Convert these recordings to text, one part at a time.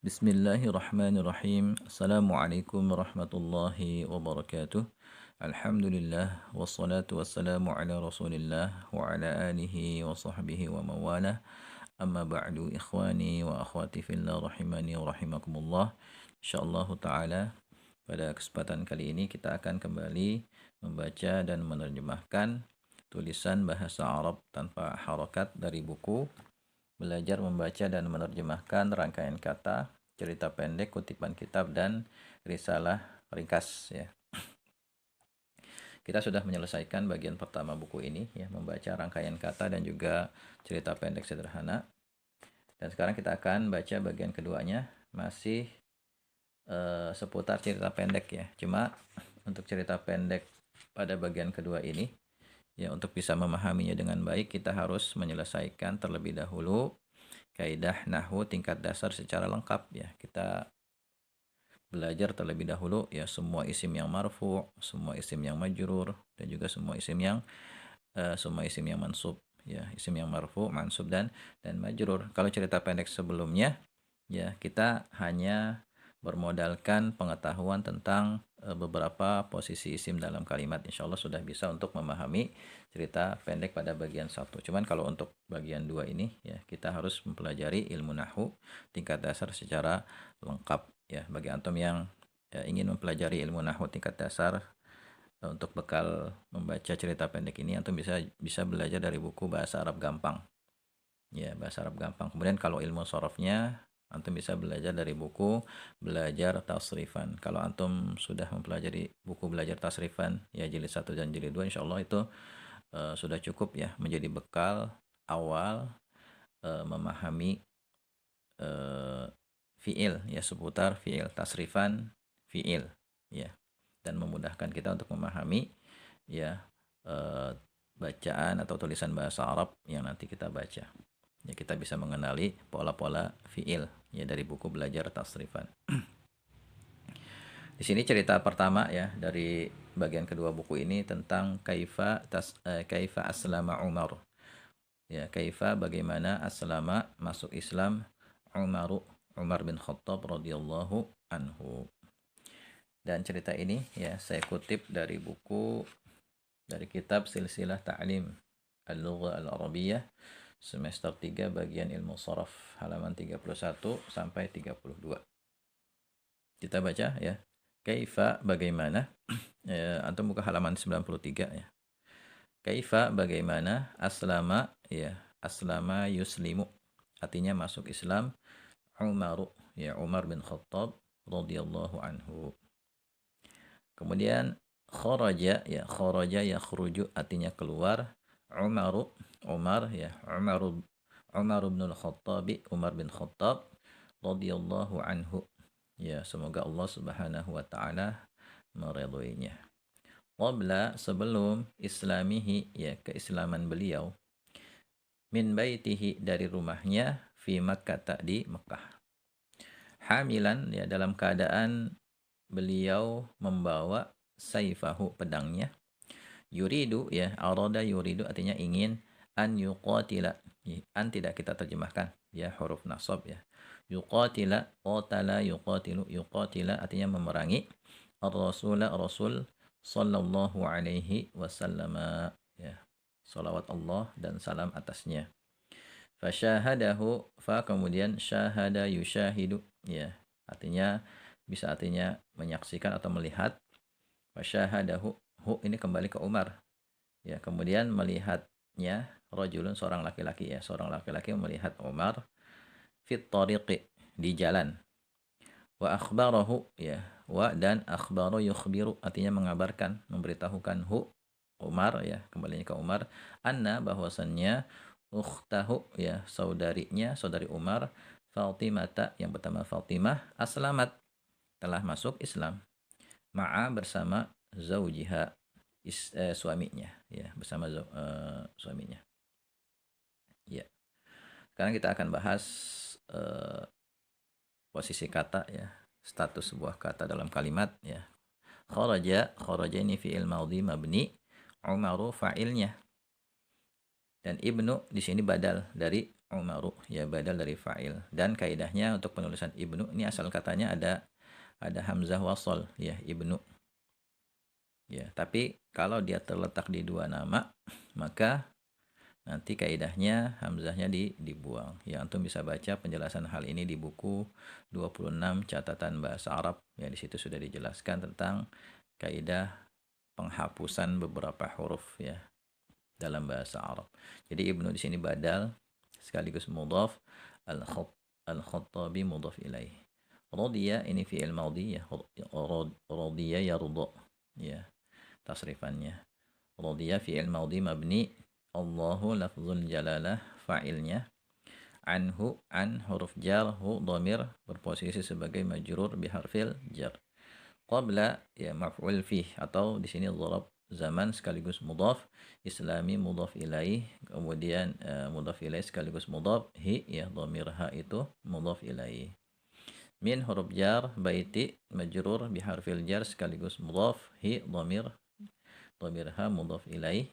Bismillahirrahmanirrahim. Assalamualaikum warahmatullahi wabarakatuh. Alhamdulillah wassalatu wassalamu ala Rasulillah wa ala alihi wa sahbihi wa mawalah. Amma ba'du ikhwani wa akhwati fillah rahimani wa rahimakumullah. Insyaallah taala pada kesempatan kali ini kita akan kembali membaca dan menerjemahkan tulisan bahasa Arab tanpa harakat dari buku Belajar Membaca dan Menerjemahkan Rangkaian Kata, Cerita Pendek, Kutipan Kitab, dan Risalah Ringkas. Ya. Kita sudah menyelesaikan bagian pertama buku ini, ya, membaca rangkaian kata dan juga cerita pendek sederhana. Dan sekarang kita akan baca bagian keduanya, masih seputar cerita pendek ya. Cuma untuk cerita pendek pada bagian kedua ini, ya, untuk bisa memahaminya dengan baik, kita harus menyelesaikan terlebih dahulu kaidah nahwu tingkat dasar secara lengkap ya. Kita belajar terlebih dahulu ya semua isim yang marfu, semua isim yang majrur, dan juga semua isim yang mansub ya, isim yang marfu, mansub dan majrur. Kalau cerita pendek sebelumnya ya kita hanya bermodalkan pengetahuan tentang beberapa posisi isim dalam kalimat. Insya Allah sudah bisa untuk memahami cerita pendek pada bagian satu. Cuman kalau untuk bagian dua ini ya kita harus mempelajari ilmu nahwu tingkat dasar secara lengkap ya. Bagi antum yang ingin mempelajari ilmu nahwu tingkat dasar untuk bekal membaca cerita pendek ini antum bisa belajar dari buku Bahasa Arab Gampang. Ya, Bahasa Arab Gampang. Kemudian kalau ilmu sorofnya antum bisa belajar dari buku Belajar Tasrifan. Kalau antum sudah mempelajari buku Belajar Tasrifan ya jilid 1 dan jilid 2, insyaallah itu sudah cukup ya menjadi bekal awal memahami fiil ya, seputar fiil, tasrifan fiil ya, dan memudahkan kita untuk memahami ya bacaan atau tulisan bahasa Arab yang nanti kita baca. Ya, kita bisa mengenali pola-pola fiil ya dari buku Belajar Tasrifan. Di sini cerita pertama ya dari bagian kedua buku ini tentang kaifa aslama Umar. Ya, kaifa bagaimana aslama masuk Islam Umar bin Khattab radhiyallahu anhu. Dan cerita ini ya saya kutip dari kitab Silsilah Ta'lim Al-Lughah Al-Arabiyyah semester 3 bagian ilmu sharaf halaman 31 sampai 32. Kita baca ya. Kaifa bagaimana antum buka halaman 93 ya. Kaifa bagaimana aslama ya, aslama yuslimu artinya masuk Islam Umar bin Khattab radhiyallahu anhu. Kemudian kharaja yakhruju artinya keluar. Umar bin Khattab radhiyallahu anhu ya, semoga Allah Subhanahu wa taala meridhoinya. Qabla sebelum islamihi ya, keislaman beliau, min baitihi dari rumahnya, fi Makkah di Mekah. Hamilan ya, dalam keadaan beliau membawa saifahu pedangnya. Yuridu ya, arada yuridu artinya ingin, an yuqatila, an tidak kita terjemahkan ya, huruf nasab ya. Yuqatila, qatala yuqatilu, yuqatila artinya memerangi ar-rasul sallallahu alaihi wasallam ya, salawat Allah dan salam atasnya. Fasyahadahu, fa kemudian syahada yusyahidu ya, artinya bisa artinya menyaksikan atau melihat. Fasyahadahu, hu ini kembali ke Umar ya, kemudian melihatnya rajulun, seorang laki-laki ya, seorang laki-laki melihat Umar fit tariqi di jalan. Wa akhbarahu ya, wa dan akhbaru yukhbiru artinya mengabarkan, memberitahukan hu Umar ya, kembalinya ke Umar, anna bahwasannya ukhtahu ya, saudarinya, saudari Umar, Fatimata yang pertama Fatimah, aslamat telah masuk Islam, ma'a bersama zaujiha suaminya ya, bersama suaminya ya. Sekarang kita akan bahas posisi kata ya, status sebuah kata dalam kalimat ya. Kharaja ini fi'il madhi mabni, Umaru fa'ilnya, dan ibnu di sini badal dari Umaru, ya badal dari fa'il. Dan kaidahnya untuk penulisan ibnu ini asal katanya ada hamzah wasol ya ibnu. Ya, tapi kalau dia terletak di dua nama, maka nanti kaidahnya hamzahnya dibuang. Ya, antum bisa baca penjelasan hal ini di buku 26 catatan bahasa Arab. Ya, di situ sudah dijelaskan tentang kaidah penghapusan beberapa huruf ya dalam bahasa Arab. Jadi ibnu di sini badal sekaligus mudhaf, al-khattabi mudhaf ilaih. Radiya ini fi'il madhi ya, radiya yarda ya tasrifannya. Radiya fi'il madhi mabni, Allahu lafzul jalalah fa'ilnya, anhu an huruf jar, hu dhamir berposisi sebagai majrur biharfil jar. Qabla ya maf'ul fih atau di sini dharab zaman sekaligus mudhaf, islami mudhaf ilaih, kemudian mudhaf ilaih sekaligus mudhaf, hi ya dhamir ha itu mudhaf ilaih. Min huruf jar, baiti majrur biharfil jar sekaligus mudhaf, hi dhamir ha mudhaf ilaih.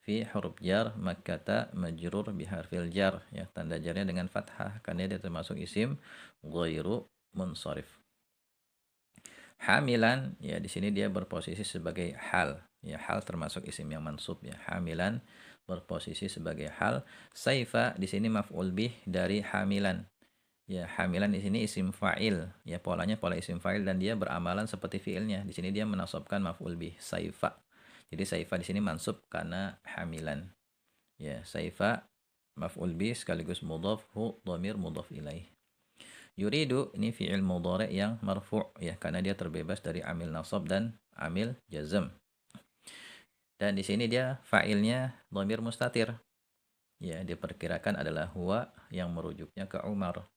Fi huruf jar makkata majrur biharfil jar ya tanda jarnya dengan fathah karena dia termasuk isim ghairu munsharif. Hamilan ya di sini dia berposisi sebagai hal ya, hal termasuk isim yang mansub ya. Hamilan berposisi sebagai hal. Saifa di sini maf'ul bih dari hamilan ya. Hamilan di sini isim fa'il ya, polanya pola isim fa'il dan dia beramalan seperti fiilnya. Di sini dia menasabkan maf'ul bih saifa. Jadi saifa di sini mansub karena hamilan ya. Saifa maf'ul bih sekaligus mudhaf, hu dhamir mudhaf ilaih. Yuridu ini fi'il mudhari' yang marfu' ya karena dia terbebas dari amil nasab dan amil jazm. Dan di sini dia fa'ilnya dhamir mustatir. Ya, diperkirakan adalah huwa yang merujuknya ke Umar.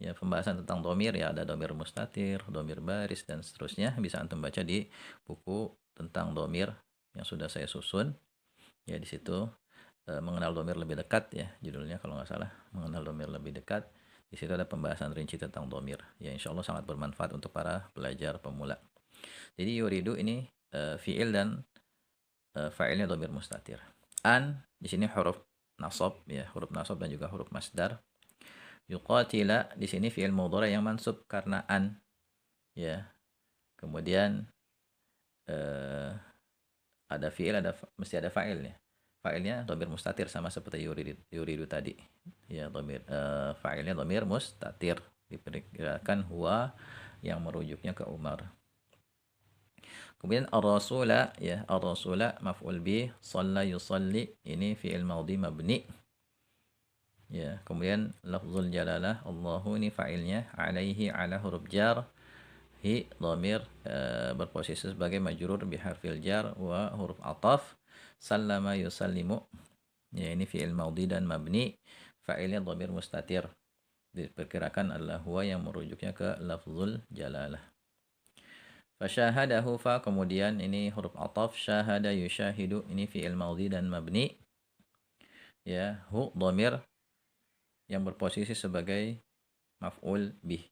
Ya, pembahasan tentang dhamir ya ada dhamir mustatir, dhamir baris dan seterusnya bisa antum baca di buku tentang dhamir yang sudah saya susun. Ya, di situ mengenal dhamir lebih dekat ya judulnya kalau nggak salah, mengenal dhamir lebih dekat. Di situ ada pembahasan rinci tentang dhamir. Ya insya Allah sangat bermanfaat untuk para pelajar pemula. Jadi yuridu ini fi'il dan fa'ilnya dhamir mustatir. An di sini huruf nasab ya, huruf nasab dan juga huruf masdar. Yuqatila di sini fi'il mudhari yang mansub karena an ya. Kemudian ada fi'il mesti ada fa'il ya. Fa'ilnya dhamir mustatir sama seperti yuridu tadi. Ya dhamir fa'ilnya dhamir mustatir diperkirakan huwa yang merujuknya ke Umar. Kemudian ar-rasula ya, ar-rasula maf'ul bih, shalla yusalli ini fi'il madhi mabni. Ya, kemudian lafzul jalalah Allahu ini fa'ilnya, alaihi ala huruf jar, hi dhamir berposisi sebagai majrur biharfil jar wa huruf ataf. Sallama yusallimu ya ini fi'il madhi dan mabni, fa'ilnya dhamir mustatir diperkirakan adalah huwa yang merujuknya ke lafzul jalalah. Fasyahadahu fa kemudian ini huruf ataf, syahada yushahidu ini fi'il madhi dan mabni ya, hu dhamir yang berposisi sebagai maf'ul bih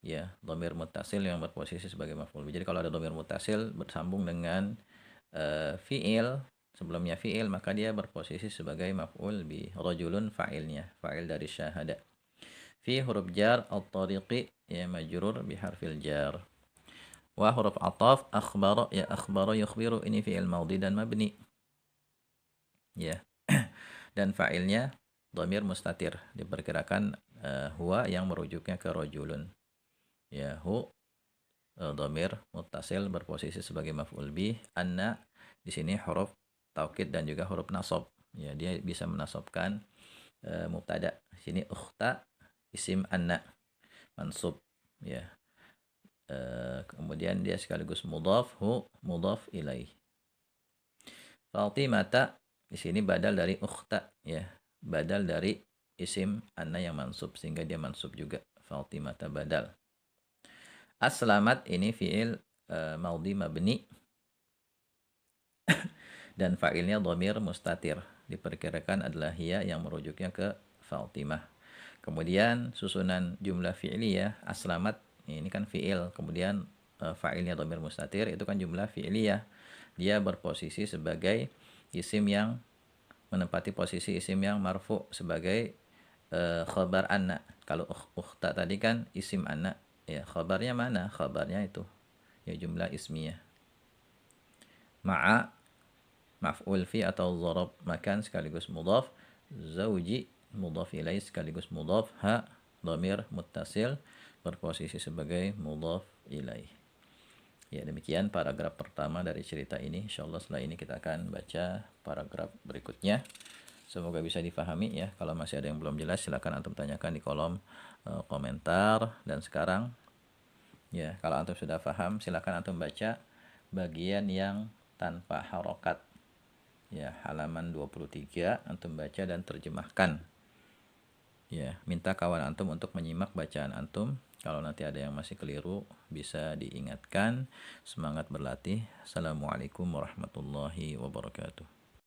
ya, dhamir muttasil yang berposisi sebagai maf'ul bih. Jadi kalau ada dhamir muttasil bersambung dengan fi'il sebelumnya fi'il maka dia berposisi sebagai maf'ul bi. Rajulun fa'ilnya, fa'il dari syahada. Fi huruf jar at-tariqi ya majrur bi harfil jar. Wa huruf ataf akhbara ya, akhbara yukhbiru ini fi'il madhi dan mabni. Ya. Dan fa'ilnya dhamir mustatir diperkirakan huwa yang merujuknya ke rajulun. Ya, hu dhamir muttasil berposisi sebagai maf'ul bih. Anna di sini huruf taukid dan juga huruf nasab. Ya, dia bisa menasabkan mubtada. Sini ukhta isim anna mansub ya. Kemudian dia sekaligus mudhaf, hu mudhaf ilaih. Fatimata di sini badal dari ukhta ya, badal dari isim anna yang mansub sehingga dia mansub juga. Fatimata badal. Aslamat ini fi'il madhi mabni dan fa'ilnya dhamir mustatir diperkirakan adalah hiya yang merujuknya ke Fatimah. Kemudian susunan jumlah fi'liyah aslamat ini kan fi'il, kemudian fa'ilnya dhamir mustatir itu kan jumlah fi'liyah. Dia berposisi sebagai isim yang menempati posisi isim yang marfu sebagai Khabar anna. Kalau ukhta tadi kan isim anna. Ya, khabarnya mana? Khabarnya itu ya jumlah ismiyah. Ma'a maf'ul fi atau zarab makan sekaligus mudhaf. Zauji mudhaf ilaih sekaligus mudhaf. Ha dhamir muttasil berposisi sebagai mudhaf ilaih. Ya, demikian paragraf pertama dari cerita ini. Insyaallah setelah ini kita akan baca paragraf berikutnya. Semoga bisa difahami ya. Kalau masih ada yang belum jelas silakan antum tanyakan di kolom komentar. Dan sekarang ya, kalau antum sudah paham silakan antum baca bagian yang tanpa harokat. Ya, halaman 23 antum baca dan terjemahkan. Ya, minta kawan antum untuk menyimak bacaan antum. Kalau nanti ada yang masih keliru bisa diingatkan. Semangat berlatih. Assalamualaikum warahmatullahi wabarakatuh.